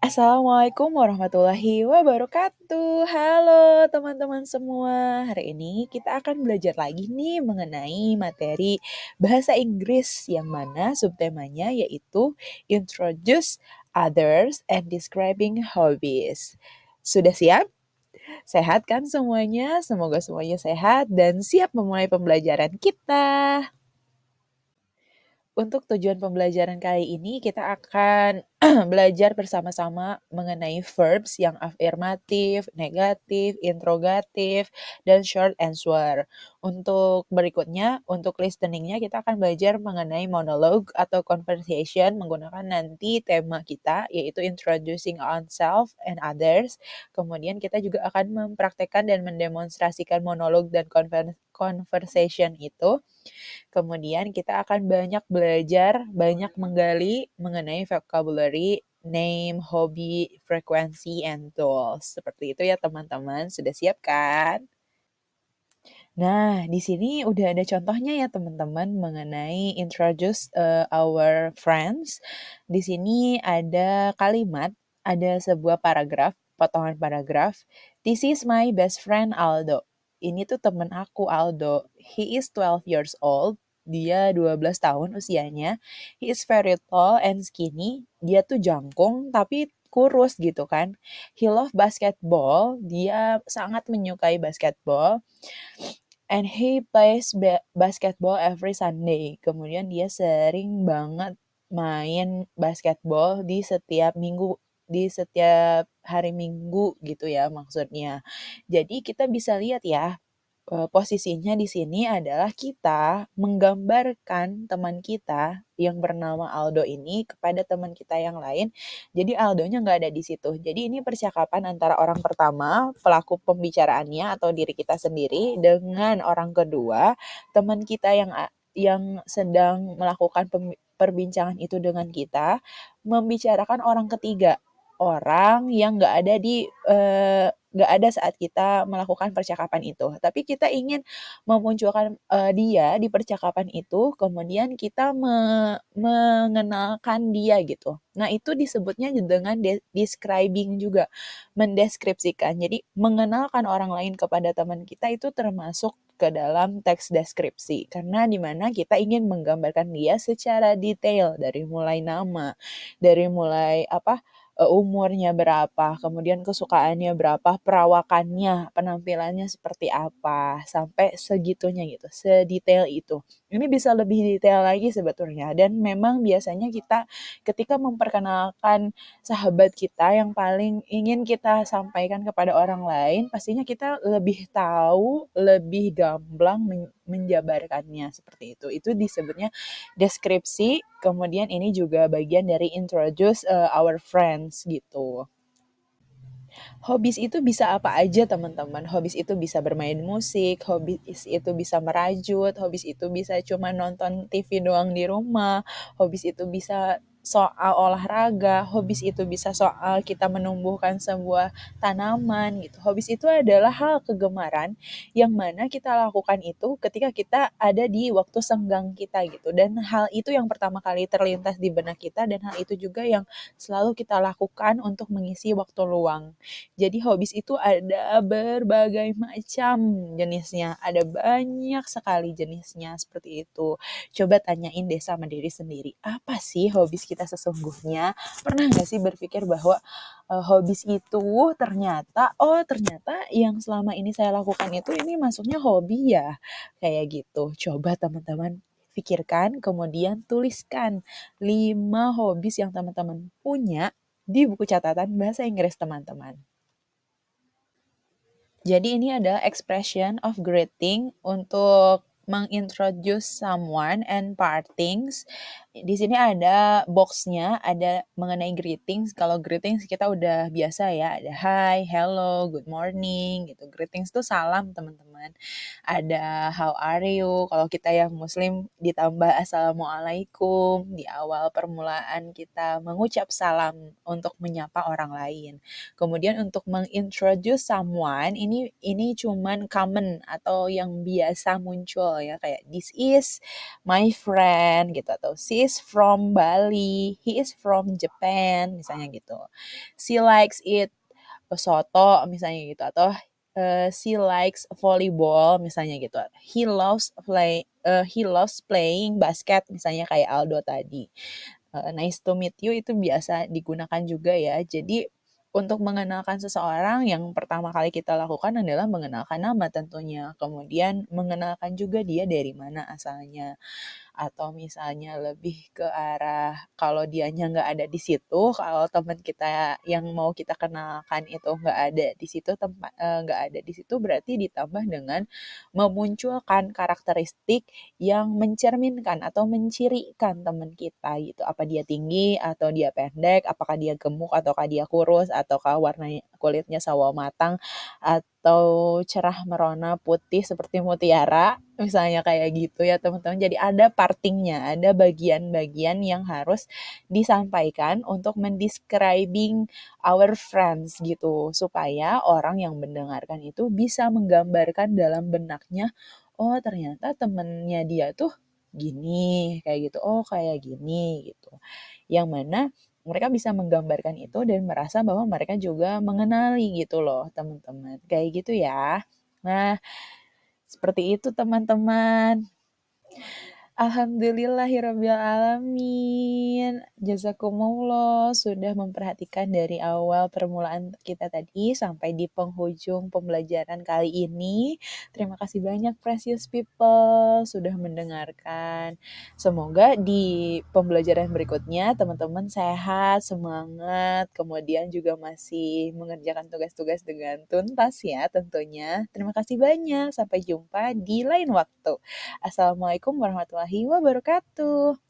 Assalamualaikum warahmatullahi wabarakatuh. Halo teman-teman semua. Hari ini kita akan belajar lagi nih mengenai materi bahasa Inggris yang mana subtemanya yaitu Introduce Others and Describing Hobbies. Sudah siap? Sehat kan semuanya? Semoga semuanya sehat dan siap memulai pembelajaran kita. Untuk tujuan pembelajaran kali ini kita akan belajar bersama-sama mengenai verbs yang afirmatif, negatif, interrogatif, dan short answer. Untuk berikutnya, untuk listeningnya kita akan belajar mengenai monologue atau conversation menggunakan nanti tema kita yaitu introducing ourselves and others. Kemudian kita juga akan mempraktekkan dan mendemonstrasikan monologue dan conversation itu. Kemudian kita akan banyak belajar, banyak menggali mengenai vocabulary, name, hobi, frekuensi, and tools. Seperti itu ya teman-teman, sudah siap kan? Nah, di sini udah ada contohnya ya teman-teman mengenai introduce our friends. Di sini ada kalimat, ada sebuah paragraf, potongan paragraf. This is my best friend Aldo. Ini tuh temen aku Aldo. He is 12 years old. Dia 12 tahun usianya. He is very tall and skinny. Dia tuh jangkung tapi kurus gitu kan. He love basketball. Dia sangat menyukai basketball. And he plays basketball every Sunday. Kemudian dia sering banget main basketball di setiap hari Minggu gitu ya maksudnya. Jadi kita bisa lihat ya posisinya di sini adalah kita menggambarkan teman kita yang bernama Aldo ini kepada teman kita yang lain. Jadi Aldonya nggak ada di situ. Jadi ini percakapan antara orang pertama, pelaku pembicaraannya atau diri kita sendiri dengan orang kedua, teman kita yang sedang melakukan perbincangan itu dengan kita, membicarakan orang ketiga, orang yang nggak ada saat kita melakukan percakapan itu. Tapi kita ingin memunculkan dia di percakapan itu, kemudian kita mengenalkan dia gitu. Nah itu disebutnya dengan describing juga, mendeskripsikan. Jadi mengenalkan orang lain kepada teman kita itu termasuk ke dalam teks deskripsi karena dimana kita ingin menggambarkan dia secara detail dari mulai nama, dari mulai umurnya berapa, kemudian kesukaannya berapa, perawakannya, penampilannya seperti apa, sampai segitunya gitu, sedetail itu. Ini bisa lebih detail lagi sebetulnya dan memang biasanya kita ketika memperkenalkan sahabat kita yang paling ingin kita sampaikan kepada orang lain, pastinya kita lebih tahu, lebih gamblang menjabarkannya seperti itu. Itu disebutnya deskripsi, kemudian ini juga bagian dari introduce our friends gitu. Hobbies itu bisa apa aja teman-teman. Hobbies itu bisa bermain musik, hobbies itu bisa merajut, hobbies itu bisa cuma nonton TV doang di rumah, hobbies itu bisa soal olahraga, hobbies itu bisa soal kita menumbuhkan sebuah tanaman gitu. Hobbies itu adalah hal kegemaran yang mana kita lakukan itu ketika kita ada di waktu senggang kita gitu. Dan hal itu yang pertama kali terlintas di benak kita dan hal itu juga yang selalu kita lakukan untuk mengisi waktu luang. Jadi hobbies itu ada berbagai macam jenisnya, ada banyak sekali jenisnya seperti itu. Coba tanyain deh sama diri sendiri, apa sih hobbies kita sesungguhnya? Pernah nggak sih berpikir bahwa hobbies itu ternyata yang selama ini saya lakukan itu ini masuknya hobi ya? Kayak gitu. Coba teman-teman pikirkan, kemudian tuliskan 5 hobbies yang teman-teman punya di buku catatan bahasa Inggris teman-teman. Jadi ini adalah expression of greeting untuk mengintroduce someone and partings. Di sini ada boxnya, ada mengenai greetings. Kalau greetings kita udah biasa ya, ada hi, hello, good morning gitu. Greetings itu salam teman-teman. teman-teman. Ada how are you, kalau kita yang muslim ditambah assalamualaikum di awal permulaan kita mengucap salam untuk menyapa orang lain. Kemudian untuk mengintroduce someone ini cuman common atau yang biasa muncul ya, kayak this is my friend gitu, atau she is from Bali, he is from Japan misalnya gitu. She likes it soto misalnya gitu, atau she likes volleyball misalnya gitu. He loves playing basket misalnya kayak Aldo tadi. Nice to meet you itu biasa digunakan juga ya. Jadi untuk mengenalkan seseorang yang pertama kali kita lakukan adalah mengenalkan nama tentunya. Kemudian mengenalkan juga dia dari mana asalnya, atau misalnya lebih ke arah kalau dianya nggak ada di situ, kalau teman kita yang mau kita kenalkan itu nggak ada di situ, nggak ada di situ, berarti ditambah dengan memunculkan karakteristik yang mencerminkan atau mencirikan teman kita gitu. Apa dia tinggi atau dia pendek, apakah dia gemuk ataukah dia kurus, ataukah warna kulitnya sawo matang atau cerah merona putih seperti mutiara, misalnya kayak gitu ya teman-teman. Jadi ada partingnya, ada bagian-bagian yang harus disampaikan untuk mendescribing our friends gitu, supaya orang yang mendengarkan itu bisa menggambarkan dalam benaknya, oh ternyata temennya dia tuh gini, kayak gitu, oh kayak gini gitu. Yang mana mereka bisa menggambarkan itu dan merasa bahwa mereka juga mengenali gitu loh teman-teman. Kayak gitu ya. Nah, seperti itu teman-teman. Alhamdulillahirrabbilalamin. Jazakumullah sudah memperhatikan dari awal permulaan kita tadi sampai di penghujung pembelajaran kali ini. Terima kasih banyak precious people sudah mendengarkan. Semoga di pembelajaran berikutnya teman-teman sehat, semangat, kemudian juga masih mengerjakan tugas-tugas dengan tuntas ya tentunya. Terima kasih banyak. Sampai jumpa di lain waktu. Assalamualaikum warahmatullahi wabarakatuh.